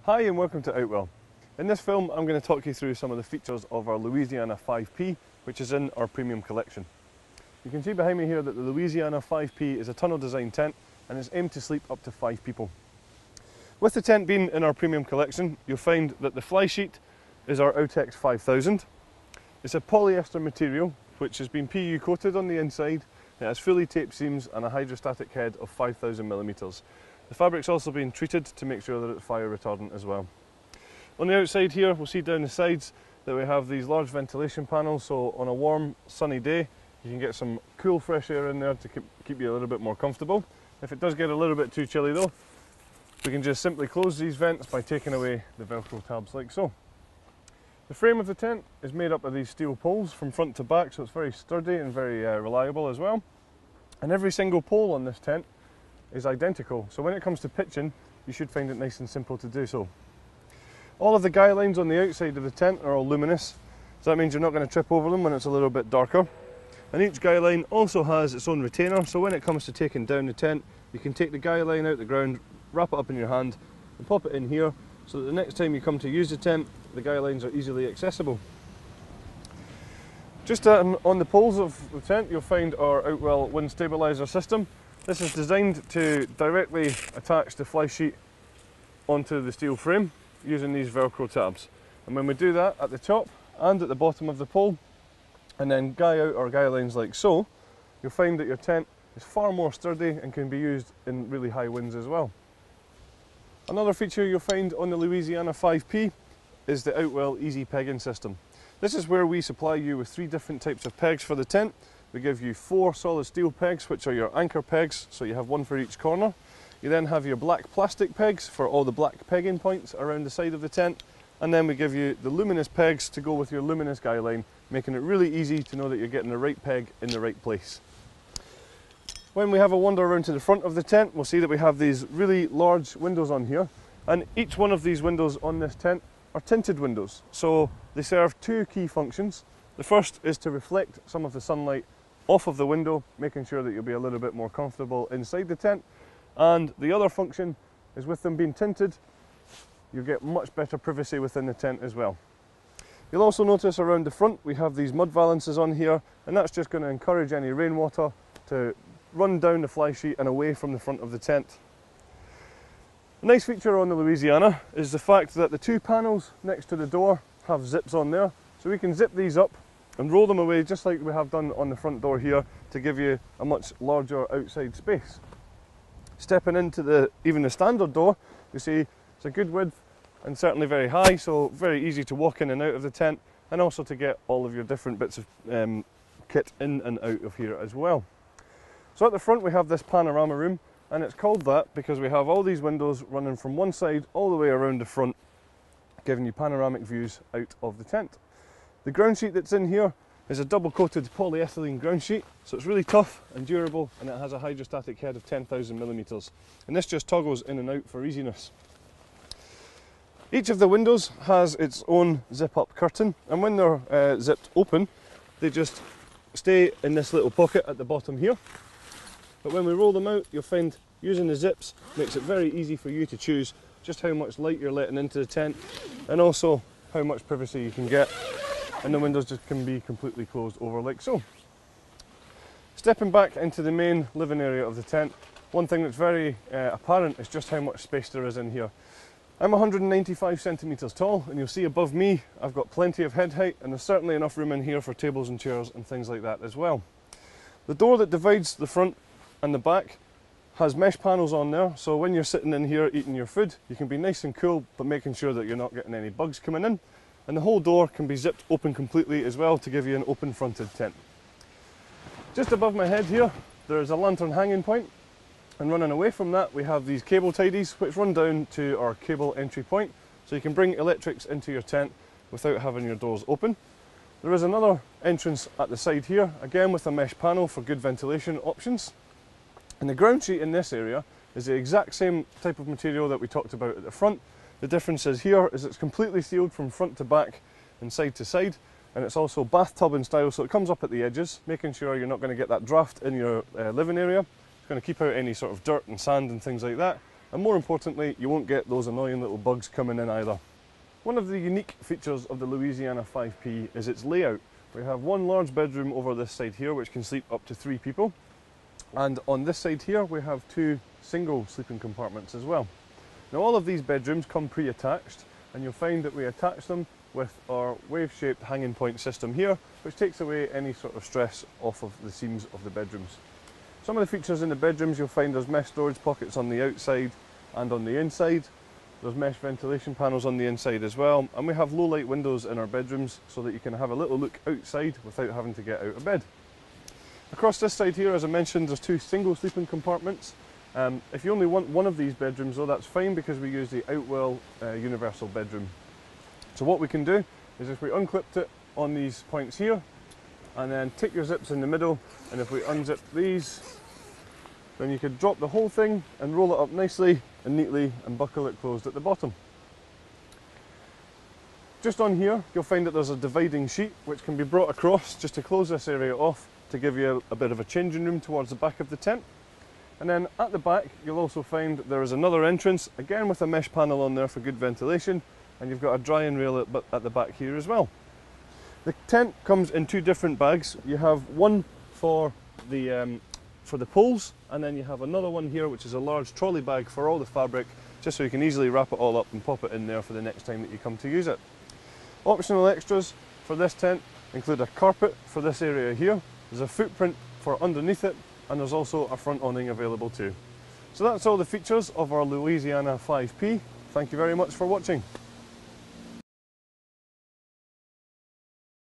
Hi and welcome to Outwell. In this film I'm going to talk you through some of the features of our Louisiana 5P, which is in our premium collection. You can see behind me here that the Louisiana 5P is a tunnel design tent and is aimed to sleep up to 5 people. With the tent being in our premium collection, you'll find that the fly sheet is our Outex 5000. It's a polyester material which has been PU coated on the inside. It has fully taped seams and a hydrostatic head of 5000mm. The fabric's also been treated to make sure that it's fire retardant as well. On the outside here, we'll see down the sides that we have these large ventilation panels, so on a warm sunny day you can get some cool fresh air in there to keep you a little bit more comfortable. If it does get a little bit too chilly though, we can just simply close these vents by taking away the Velcro tabs like so. The frame of the tent is made up of these steel poles from front to back, so it's very sturdy and very reliable as well. And every single pole on this tent is identical, so when it comes to pitching you should find it nice and simple to do so. All of the guy lines on the outside of the tent are all luminous, so that means you're not going to trip over them when it's a little bit darker. And each guy line also has its own retainer, so when it comes to taking down the tent, you can take the guy line out the ground, wrap it up in your hand and pop it in here, so that the next time you come to use the tent, the guy lines are easily accessible. Just on the poles of the tent you'll find our Outwell wind stabiliser system. This is designed to directly attach the fly sheet onto the steel frame using these Velcro tabs. And when we do that at the top and at the bottom of the pole, and then guy out our guy lines like so, you'll find that your tent is far more sturdy and can be used in really high winds as well. Another feature you'll find on the Louisiana 5P is the Outwell Easy Pegging system. This is where we supply you with 3 different types of pegs for the tent. We give you 4 solid steel pegs, which are your anchor pegs, so you have one for each corner. You then have your black plastic pegs for all the black pegging points around the side of the tent. And then we give you the luminous pegs to go with your luminous guy line, making it really easy to know that you're getting the right peg in the right place. When we have a wander around to the front of the tent, we'll see that we have these really large windows on here. And each one of these windows on this tent are tinted windows. So they serve 2 key functions. The first is to reflect some of the sunlight off of the window, making sure that you'll be a little bit more comfortable inside the tent. And the other function is, with them being tinted, you get much better privacy within the tent as well. You'll also notice around the front we have these mud valances on here, and that's just going to encourage any rainwater to run down the fly sheet and away from the front of the tent. A nice feature on the Louisiana is the fact that the 2 panels next to the door have zips on there, so we can zip these up and roll them away just like we have done on the front door here to give you a much larger outside space. Stepping into even the standard door, you see it's a good width and certainly very high, so very easy to walk in and out of the tent, and also to get all of your different bits of kit in and out of here as well. So at the front we have this panorama room, and it's called that because we have all these windows running from one side all the way around the front, giving you panoramic views out of the tent. The ground sheet that's in here is a double coated polyethylene ground sheet, so it's really tough and durable, and it has a hydrostatic head of 10,000mm, and this just toggles in and out for easiness. Each of the windows has its own zip up curtain, and when they're zipped open they just stay in this little pocket at the bottom here, but when we roll them out you'll find using the zips makes it very easy for you to choose just how much light you're letting into the tent, and also how much privacy you can get, and the windows just can be completely closed over like so. Stepping back into the main living area of the tent, one thing that's very apparent is just how much space there is in here. I'm 195 centimetres tall, and you'll see above me I've got plenty of head height, and there's certainly enough room in here for tables and chairs and things like that as well. The door that divides the front and the back has mesh panels on there, so when you're sitting in here eating your food you can be nice and cool, but making sure that you're not getting any bugs coming in. And the whole door can be zipped open completely as well to give you an open fronted tent. Just above my head here there is a lantern hanging point, and running away from that we have these cable tidies which run down to our cable entry point, so you can bring electrics into your tent without having your doors open. There is another entrance at the side here, again with a mesh panel for good ventilation options. And the ground sheet in this area is the exact same type of material that we talked about at the front. The difference is here is it's completely sealed from front to back and side to side, and it's also bathtub in style, so it comes up at the edges, making sure you're not going to get that draft in your living area. It's going to keep out any sort of dirt and sand and things like that, and more importantly, you won't get those annoying little bugs coming in either. One of the unique features of the Louisiana 5P is its layout. We have one large bedroom over this side here which can sleep up to 3 people, and on this side here we have 2 single sleeping compartments as well. Now all of these bedrooms come pre-attached, and you'll find that we attach them with our wave-shaped hanging point system here, which takes away any sort of stress off of the seams of the bedrooms. Some of the features in the bedrooms you'll find there's mesh storage pockets on the outside and on the inside. There's mesh ventilation panels on the inside as well, and we have low light windows in our bedrooms so that you can have a little look outside without having to get out of bed. Across this side here, as I mentioned, there's 2 single sleeping compartments. If you only want one of these bedrooms though, that's fine, because we use the Outwell universal bedroom. So what we can do is, if we unclipped it on these points here, and then take your zips in the middle, and if we unzip these, then you could drop the whole thing and roll it up nicely and neatly and buckle it closed at the bottom. Just on here you'll find that there's a dividing sheet which can be brought across just to close this area off to give you a bit of a changing room towards the back of the tent. And then at the back you'll also find there is another entrance, again with a mesh panel on there for good ventilation, and you've got a drying rail at the back here as well. The tent comes in 2 different bags. You have one for the poles, and then you have another one here which is a large trolley bag for all the fabric, just so you can easily wrap it all up and pop it in there for the next time that you come to use it. Optional extras for this tent include a carpet for this area here, there's a footprint for underneath it, and there's also a front awning available too. So that's all the features of our Louisiana 5P. Thank you very much for watching.